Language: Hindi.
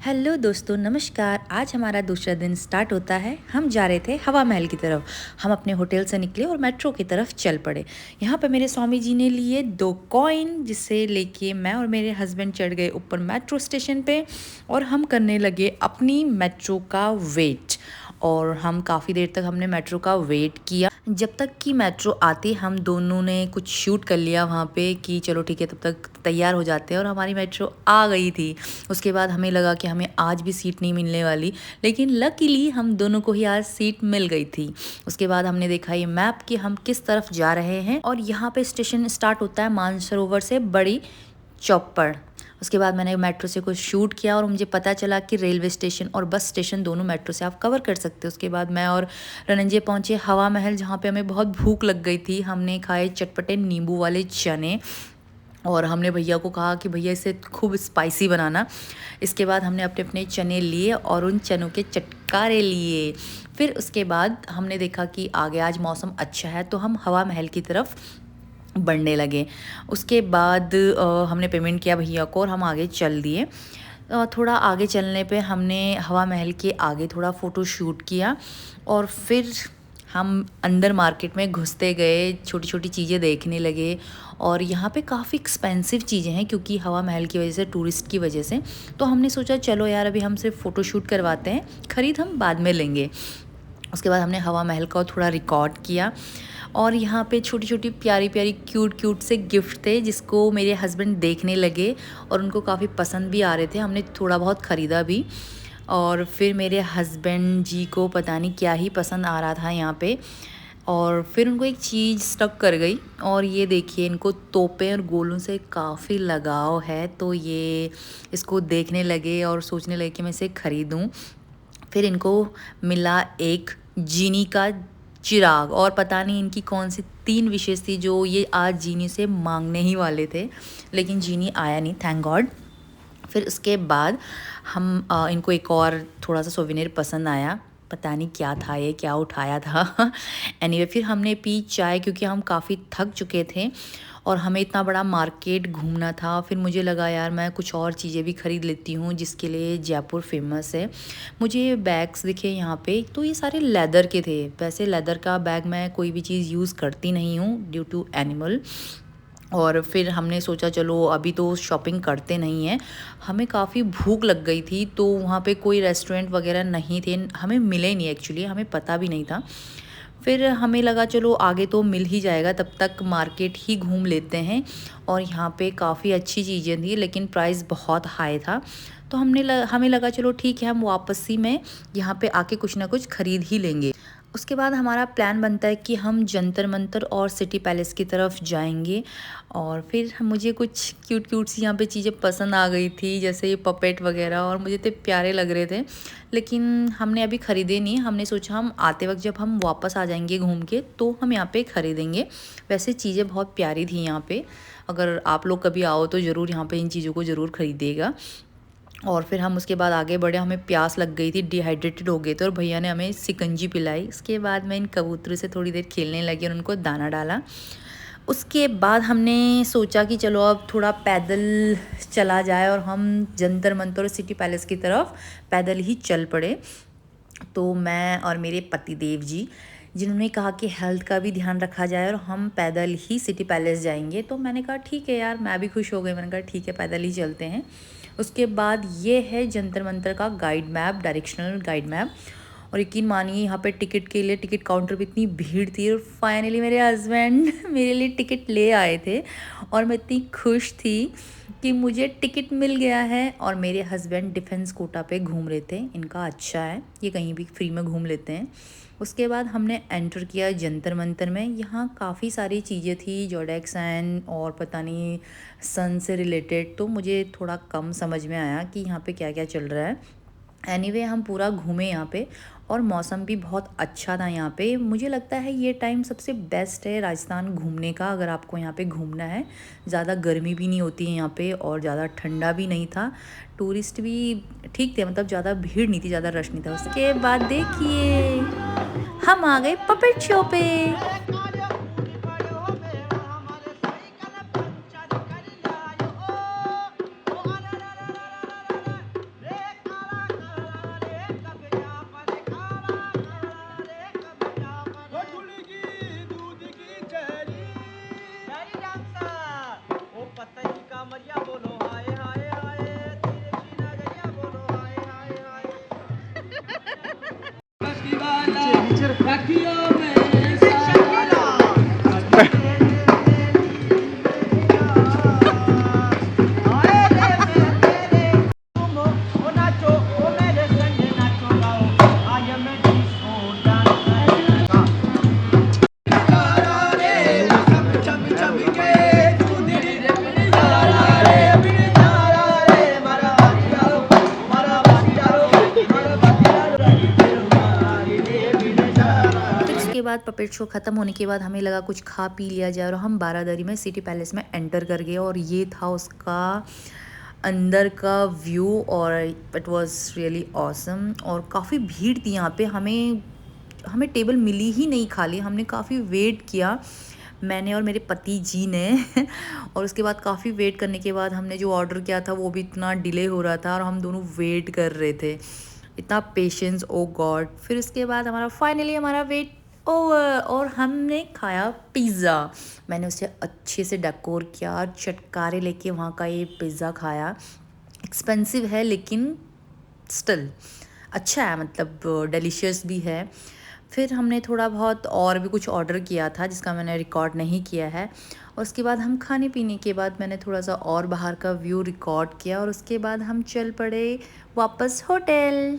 हेलो दोस्तों, नमस्कार। आज हमारा दूसरा दिन स्टार्ट होता है। हम जा रहे थे हवा महल की तरफ। हम अपने होटल से निकले और मेट्रो की तरफ चल पड़े। यहाँ पे मेरे स्वामी जी ने लिए 2 कॉइन, जिसे लेके मैं और मेरे हस्बैंड चढ़ गए ऊपर मेट्रो स्टेशन पे और हम करने लगे अपनी मेट्रो का वेट। और हम काफ़ी देर तक हमने मेट्रो का वेट किया। जब तक कि मेट्रो आती, हम दोनों ने कुछ शूट कर लिया वहाँ पे कि चलो ठीक है, तब तक तैयार हो जाते हैं। और हमारी मेट्रो आ गई थी। उसके बाद हमें लगा कि हमें आज भी सीट नहीं मिलने वाली, लेकिन लकीली हम दोनों को ही आज सीट मिल गई थी। उसके बाद हमने देखा ये मैप कि हम किस तरफ जा रहे हैं और यहाँ पे स्टेशन स्टार्ट होता है मानसरोवर से बड़ी चौपड़। उसके बाद मैंने मेट्रो से कुछ शूट किया और मुझे पता चला कि रेलवे स्टेशन और बस स्टेशन दोनों मेट्रो से आप कवर कर सकते हो। उसके बाद मैं और रनंजय पहुँचे हवा महल, जहाँ पे हमें बहुत भूख लग गई थी। हमने खाए चटपटे नींबू वाले चने और हमने भैया को कहा कि भैया इसे खूब स्पाइसी बनाना। इसके बाद हमने अपने अपने चने लिए और उन चनों के चटकारे लिए। फिर उसके बाद हमने देखा कि आगे आज मौसम अच्छा है, तो हम हवा महल की तरफ बढ़ने लगे। उसके बाद हमने पेमेंट किया भैया को और हम आगे चल दिए। थोड़ा आगे चलने पे हमने हवा महल के आगे थोड़ा फ़ोटो शूट किया और फिर हम अंदर मार्केट में घुसते गए, छोटी छोटी चीज़ें देखने लगे। और यहाँ पे काफ़ी एक्सपेंसिव चीज़ें हैं क्योंकि हवा महल की वजह से, टूरिस्ट की वजह से। तो हमने सोचा चलो यार, अभी हम सिर्फ फ़ोटो शूट करवाते हैं, ख़रीद हम बाद में लेंगे। उसके बाद हमने हवा महल का थोड़ा रिकॉर्ड किया। और यहाँ पे छोटी छोटी प्यारी प्यारी क्यूट क्यूट से गिफ्ट थे, जिसको मेरे हस्बैंड देखने लगे और उनको काफ़ी पसंद भी आ रहे थे। हमने थोड़ा बहुत ख़रीदा भी। और फिर मेरे हस्बैंड जी को पता नहीं क्या ही पसंद आ रहा था यहाँ पे, और फिर उनको एक चीज़ स्टक कर गई। और ये देखिए, इनको तोपे और गोलों से काफ़ी लगाव है, तो ये इसको देखने लगे और सोचने लगे कि मैं इसे ख़रीदूँ। फिर इनको मिला एक जीनी का चिराग, और पता नहीं इनकी कौन सी 3 विशेष थी जो ये आज जीनी से मांगने ही वाले थे, लेकिन जीनी आया नहीं, थैंक गॉड। फिर उसके बाद हम इनको एक और थोड़ा सा सोवेनियर पसंद आया, पता नहीं क्या था, ये क्या उठाया था। एनीवे फिर हमने पी चाय, क्योंकि हम काफ़ी थक चुके थे और हमें इतना बड़ा मार्केट घूमना था। फिर मुझे लगा यार, मैं कुछ और चीज़ें भी ख़रीद लेती हूँ जिसके लिए जयपुर फेमस है। मुझे बैग्स दिखे यहाँ पे, तो ये सारे लेदर के थे। वैसे लेदर का बैग मैं कोई भी चीज़ यूज़ करती नहीं हूँ ड्यू टू एनिमल। और फिर हमने सोचा चलो अभी तो शॉपिंग करते नहीं हैं। हमें काफ़ी भूख लग गई थी, तो वहाँ पे कोई रेस्टोरेंट वगैरह नहीं थे, हमें मिले नहीं, एक्चुअली हमें पता भी नहीं था। फिर हमें लगा चलो आगे तो मिल ही जाएगा, तब तक मार्केट ही घूम लेते हैं। और यहाँ पे काफ़ी अच्छी चीज़ें थी, लेकिन प्राइस बहुत हाई था। तो हमें लगा चलो ठीक है, हम वापसी में यहाँ पे आके कुछ ना कुछ ख़रीद ही लेंगे। उसके बाद हमारा प्लान बनता है कि हम जंतर मंतर और सिटी पैलेस की तरफ जाएंगे। और फिर मुझे कुछ क्यूट क्यूट सी यहाँ पे चीज़ें पसंद आ गई थी, जैसे ये पपेट वगैरह, और मुझे इतने प्यारे लग रहे थे, लेकिन हमने अभी ख़रीदे नहीं। हमने सोचा हम आते वक्त जब हम वापस आ जाएंगे घूम के, तो हम यहाँ पे ख़रीदेंगे। वैसे चीज़ें बहुत प्यारी थी यहाँ पे। अगर आप लोग कभी आओ तो ज़रूर यहाँ पे इन चीज़ों को ज़रूर ख़रीदिएगा। और फिर हम उसके बाद आगे बढ़े, हमें प्यास लग गई थी, डिहाइड्रेटेड हो गए थे, और भैया ने हमें शिकंजी पिलाई। उसके बाद मैं इन कबूतरों से थोड़ी देर खेलने लगी और उनको दाना डाला। उसके बाद हमने सोचा कि चलो अब थोड़ा पैदल चला जाए, और हम जंतर मंतर और सिटी पैलेस की तरफ पैदल ही चल पड़े। तो मैं और मेरे पतिदेव जी, जिन्होंने कहा कि हेल्थ का भी ध्यान रखा जाए और हम पैदल ही सिटी पैलेस जाएंगे, तो मैंने कहा ठीक है यार, मैं भी खुश हो गई। मैंने कहा ठीक है, पैदल ही चलते हैं। उसके बाद ये है जंतर मंतर का guide map, directional guide map. और यकीन मानिए, यहाँ पे टिकट के लिए टिकट काउंटर पे इतनी भीड़ थी, और फाइनली मेरे हस्बैंड मेरे लिए टिकट ले आए थे। और मैं इतनी खुश थी कि मुझे टिकट मिल गया है। और मेरे हस्बैंड डिफेंस कोटा पे घूम रहे थे, इनका अच्छा है, ये कहीं भी फ्री में घूम लेते हैं। उसके बाद हमने एंटर किया जंतर मंतर में। यहाँ काफ़ी सारी चीज़ें थी, जोडेक साइन और पता नहीं सन से रिलेटेड, तो मुझे थोड़ा कम समझ में आया कि यहाँ पे क्या क्या चल रहा है। एनीवे हम पूरा घूमे यहाँ पे, और मौसम भी बहुत अच्छा था यहाँ पे। मुझे लगता है ये टाइम सबसे बेस्ट है राजस्थान घूमने का, अगर आपको यहाँ पे घूमना है। ज़्यादा गर्मी भी नहीं होती है यहाँ पे, और ज़्यादा ठंडा भी नहीं था। टूरिस्ट भी ठीक थे, मतलब ज़्यादा भीड़ नहीं थी, ज़्यादा रश नहीं था। उसके बाद देखिए, हम आ गए पपेट शो पे। उसके बाद पपेट शो ख़त्म होने के बाद हमें लगा कुछ खा पी लिया जाए और हम बारादरी में सिटी पैलेस में एंटर कर गए और ये था उसका अंदर का व्यू और इट वाज रियली ऑसम। और काफ़ी भीड़ थी यहाँ पे, हमें हमें टेबल मिली ही नहीं खाली, हमने काफ़ी वेट किया, मैंने और मेरे पति जी ने और उसके बाद काफ़ी वेट करने के बाद हमने जो ऑर्डर किया था वो भी इतना डिले हो रहा था और हम दोनों वेट कर रहे थे, इतना पेशेंस, ओ गॉड। फिर उसके बाद हमारा वेट ओवर और हमने खाया पिज़्ज़ा। मैंने उसे अच्छे से डेकोर किया और चटकारे लेके वहाँ का ये पिज़्ज़ा खाया। एक्सपेंसिव है लेकिन स्टिल अच्छा है, मतलब डिलीशियस भी है। फिर हमने थोड़ा बहुत और भी कुछ ऑर्डर किया था जिसका मैंने रिकॉर्ड नहीं किया है। और उसके बाद हम खाने पीने के बाद मैंने थोड़ा सा और बाहर का व्यू रिकॉर्ड किया और उसके बाद हम चल पड़े वापस होटल।